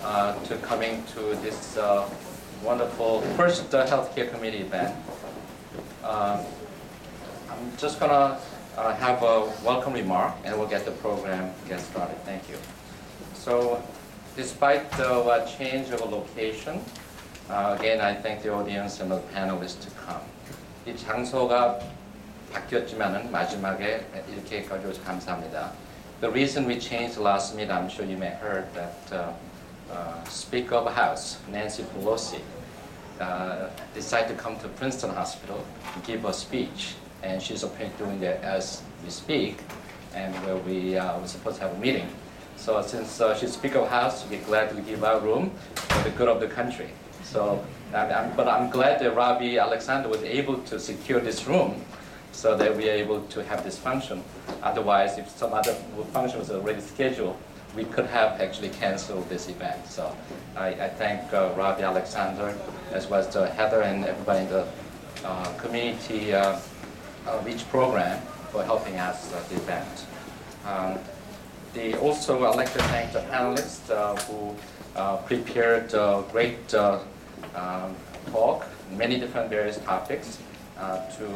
to coming to this wonderful first healthcare committee event. I'm just going to have a welcome remark and we'll get the program get started. Thank you. So despite the change of location, again, I thank the audience and the panelists to come. 이 장소가 바뀌었지만은 마지막에 이렇게까지 오셔서 감사합니다. The reason we changed last minute, I'm sure you may have heard that Speaker of the House, Nancy Pelosi, decided to come to Princeton Hospital to give a speech, and she's apparently doing that as we speak, and where we were supposed to have a meeting. So since she's Speaker of the House, we're glad to give our room for the good of the country. So, but I'm glad that Robbie Alexander was able to secure this room so that we are able to have this function. Otherwise, if some other function was already scheduled, we could have actually canceled this event. So I thank Robbie Alexander, as well as Heather and everybody in the community reach program for helping us the event. Also, I'd like to thank the panelists who prepared a great talk, many different various topics to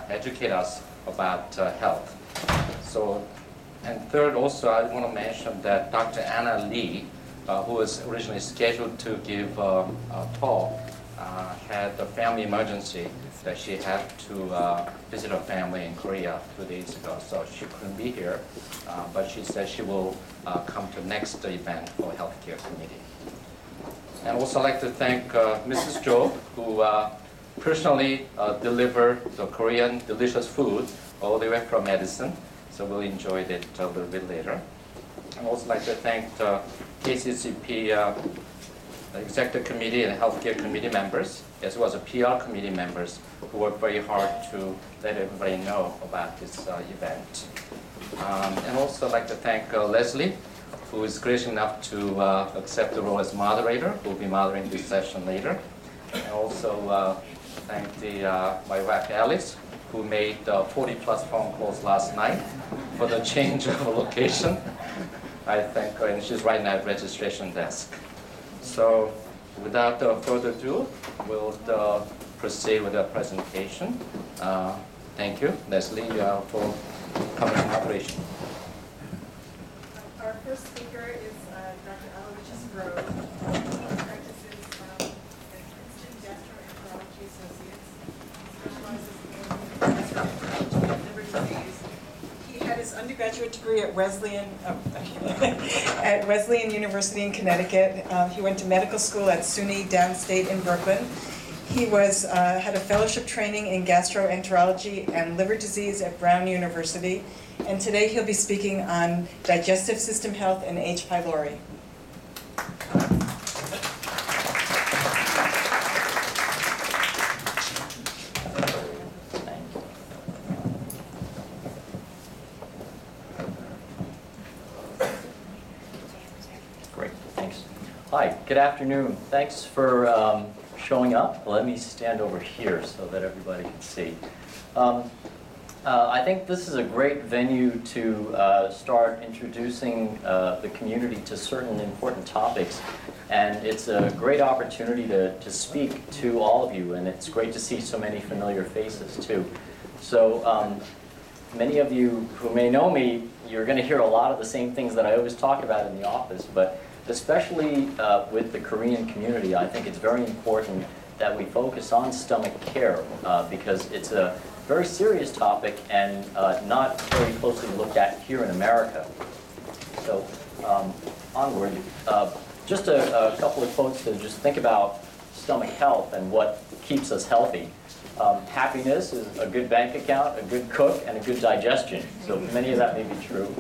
educate us about health. So, and third, also, I want to mention that Dr. Anna Lee, who was originally scheduled to give a talk, had a family emergency that she had to visit her family in Korea 2 days ago, so she couldn't be here, but she said she will come to next event for Healthcare Committee. And also I'd like to thank Mrs. Jo, who personally delivered the Korean delicious food all the way from Madison, so we'll enjoy it a little bit later. I'd also like to thank the KCCP Executive Committee and Healthcare Committee members, as well as the PR Committee members, who worked very hard to let everybody know about this event. And also I'd like to thank Leslie, who is gracious enough to accept the role as moderator, who will be moderating this session later. And also thank my wife Alice, who made 40+ phone calls last night for the change of location. I thank her, and she's right now at registration desk. So without further ado, we'll proceed with the presentation. Thank you, Leslie, for coming to moderation. Our first speaker is Dr. Aloysius Rho. He practices at Princeton Gastroenterology Associates. He specializes in liver disease. He had his undergraduate degree at Wesleyan University in Connecticut. He went to medical school at SUNY downstate in Brooklyn. He had a fellowship training in gastroenterology and liver disease at Brown University. And today he'll be speaking on digestive system health and H. pylori. Great, thanks. Hi, good afternoon. Thanks for showing up. Let me stand over here so that everybody can see. I think this is a great venue to start introducing the community to certain important topics, and it's a great opportunity to speak to all of you, and it's great to see so many familiar faces too. So many of you who may know me, you're going to hear a lot of the same things that I always talk about in the office, but especially with the Korean community, I think it's very important that we focus on stomach care because it's a very serious topic and not very closely looked at here in America. So onward, just a couple of quotes to just think about stomach health and what keeps us healthy. Happiness is a good bank account, a good cook, and a good digestion. So many of that may be true.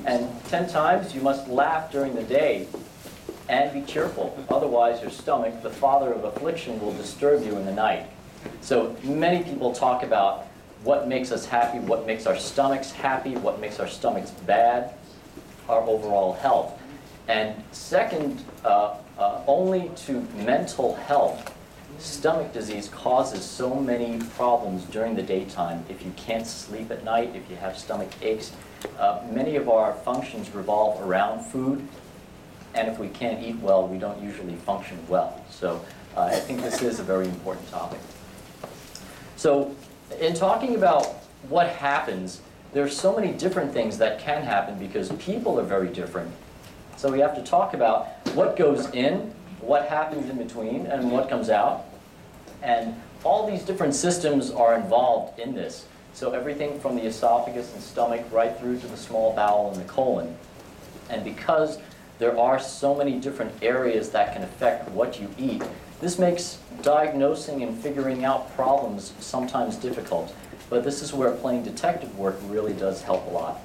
And 10 times you must laugh during the day and be cheerful. Otherwise your stomach, the father of affliction, will disturb you in the night. So many people talk about what makes us happy, what makes our stomachs happy, what makes our stomachs bad, our overall health. And second, only to mental health, stomach disease causes so many problems during the daytime. If you can't sleep at night, if you have stomach aches, many of our functions revolve around food. and if we can't eat well, we don't usually function well. So I think this is a very important topic. So in talking about what happens, there's so many different things that can happen because people are very different. So we have to talk about what goes in, what happens in between, and what comes out. And all these different systems are involved in this. So everything from the esophagus and stomach right through to the small bowel and the colon. And because there are so many different areas that can affect what you eat, this makes diagnosing and figuring out problems sometimes difficult. But this is where playing detective work really does help a lot.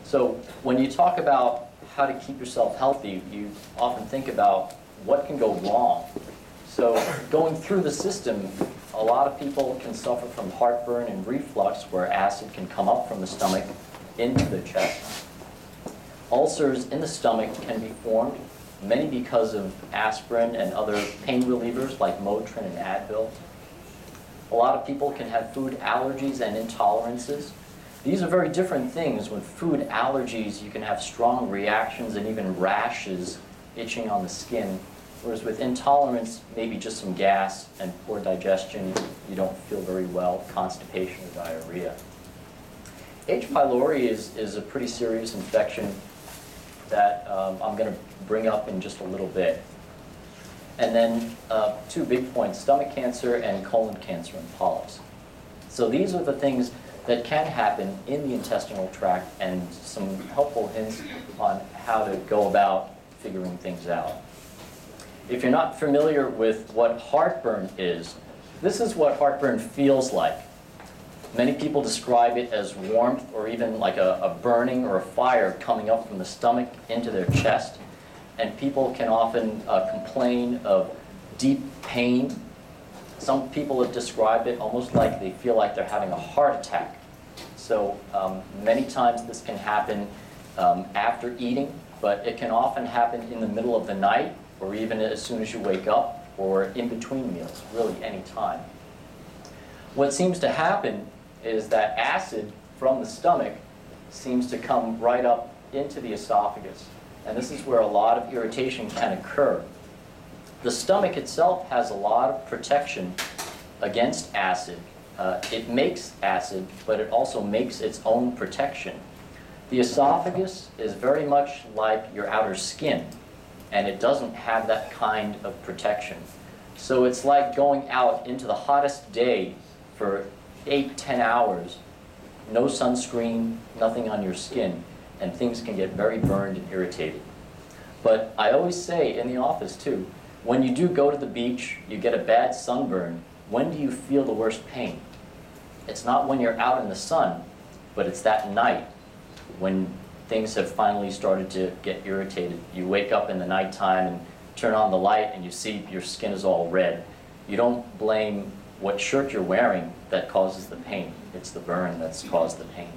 So when you talk about how to keep yourself healthy, you often think about what can go wrong. So going through the system, a lot of people can suffer from heartburn and reflux, where acid can come up from the stomach into the chest. Ulcers in the stomach can be formed, many because of aspirin and other pain relievers like Motrin and Advil. A lot of people can have food allergies and intolerances. These are very different things. With food allergies, you can have strong reactions and even rashes, itching on the skin. Whereas with intolerance, maybe just some gas and poor digestion, you don't feel very well, constipation or diarrhea. H. pylori is a pretty serious infection that I'm going to bring up in just a little bit. And then 2 big points, stomach cancer and colon cancer and polyps. So these are the things that can happen in the intestinal tract, and some helpful hints on how to go about figuring things out. If you're not familiar with what heartburn is, this is what heartburn feels like. Many people describe it as warmth or even like a burning or a fire coming up from the stomach into their chest. And people can often complain of deep pain. Some people have described it almost like they feel like they're having a heart attack. So many times this can happen after eating, but it can often happen in the middle of the night, or even as soon as you wake up, or in between meals, really any time. What seems to happen is that acid from the stomach seems to come right up into the esophagus. And this is where a lot of irritation can occur. The stomach itself has a lot of protection against acid. It makes acid, but it also makes its own protection. The esophagus is very much like your outer skin, and it doesn't have that kind of protection. So it's like going out into the hottest day for 8-10 hours, no sunscreen, nothing on your skin, and things can get very burned and irritated. But I always say in the office too, when you do go to the beach, you get a bad sunburn, when do you feel the worst pain? It's not when you're out in the sun, but it's that night when things have finally started to get irritated. You wake up in the nighttime and turn on the light and you see your skin is all red. You don't blame what shirt you're wearing that causes the pain. It's the burn that's caused the pain.